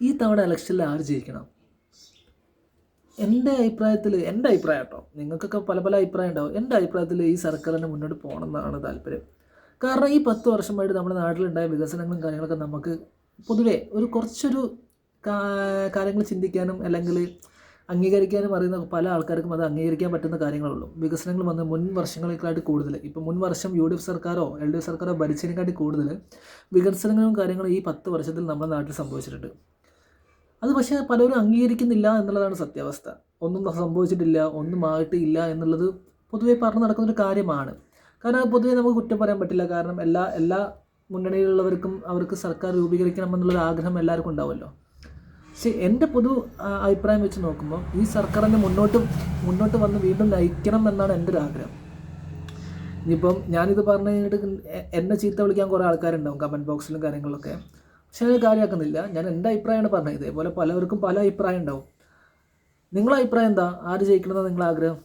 ഈ തവണ ഇലക്ഷനിൽ ആര് ജയിക്കണം? എൻ്റെ അഭിപ്രായം കേട്ടോ, നിങ്ങൾക്കൊക്കെ പല പല അഭിപ്രായം ഉണ്ടാവും. എൻ്റെ അഭിപ്രായത്തിൽ ഈ സർക്കാരിനെ മുന്നോട്ട് പോകണം എന്നാണ് താല്പര്യം. കാരണം ഈ 10 വർഷമായിട്ട് നമ്മുടെ നാട്ടിലുണ്ടായ വികസനങ്ങളും കാര്യങ്ങളൊക്കെ നമുക്ക് പൊതുവേ കുറച്ചൊരു കാര്യങ്ങൾ ചിന്തിക്കാനും അല്ലെങ്കിൽ അംഗീകരിക്കാനും അറിയുന്ന പല ആൾക്കാർക്കും അത് അംഗീകരിക്കാൻ പറ്റുന്ന കാര്യങ്ങളുള്ളൂ. വികസനങ്ങൾ വന്ന് മുൻ വർഷങ്ങളെക്കാട്ടി കൂടുതൽ, ഇപ്പോൾ മുൻ വർഷം UDF സർക്കാരോ LDF സർക്കാരോ ഭരിച്ചതിനെക്കാട്ടി കൂടുതൽ വികസനങ്ങളും കാര്യങ്ങളും ഈ 10 വർഷത്തിൽ നമ്മുടെ നാട്ടിൽ സംഭവിച്ചിട്ടുണ്ട്. അത് പക്ഷേ പലരും അംഗീകരിക്കുന്നില്ല എന്നുള്ളതാണ് സത്യാവസ്ഥ. ഒന്നും സംഭവിച്ചിട്ടില്ല, ഒന്നും ആയിട്ടില്ല എന്നുള്ളത് പൊതുവേ പറഞ്ഞു നടക്കുന്നൊരു കാര്യമാണ്. കാരണം പൊതുവേ നമുക്ക് കുറ്റം പറയാൻ പറ്റില്ല. കാരണം എല്ലാ മുന്നണിയിലുള്ളവർക്കും അവർക്ക് സർക്കാർ രൂപീകരിക്കണമെന്നുള്ളൊരു ആഗ്രഹം എല്ലാവർക്കും ഉണ്ടാവുമല്ലോ. പക്ഷേ എൻ്റെ അഭിപ്രായം വെച്ച് നോക്കുമ്പോൾ ഈ സർക്കാരിനെ മുന്നോട്ട് വന്ന് വീണ്ടും നയിക്കണം എന്നാണ് എൻ്റെ ഒരു ആഗ്രഹം. ഇനിയിപ്പം ഞാനിത് പറഞ്ഞു കഴിഞ്ഞിട്ട് എന്നെ ചീത്ത വിളിക്കാൻ കുറേ ആൾക്കാരുണ്ടാവും കമൻറ്റ് ബോക്സിലും കാര്യങ്ങളിലൊക്കെ. പക്ഷേ അത് കാര്യമാക്കുന്നില്ല. ഞാൻ എൻ്റെ അഭിപ്രായമാണ് പറഞ്ഞത്. ഇതേപോലെ പലവർക്കും പല അഭിപ്രായം ഉണ്ടാവും. നിങ്ങളുടെ അഭിപ്രായം എന്താ? ആര് ജയിക്കണമെന്നാണ് നിങ്ങളുടെ ആഗ്രഹം?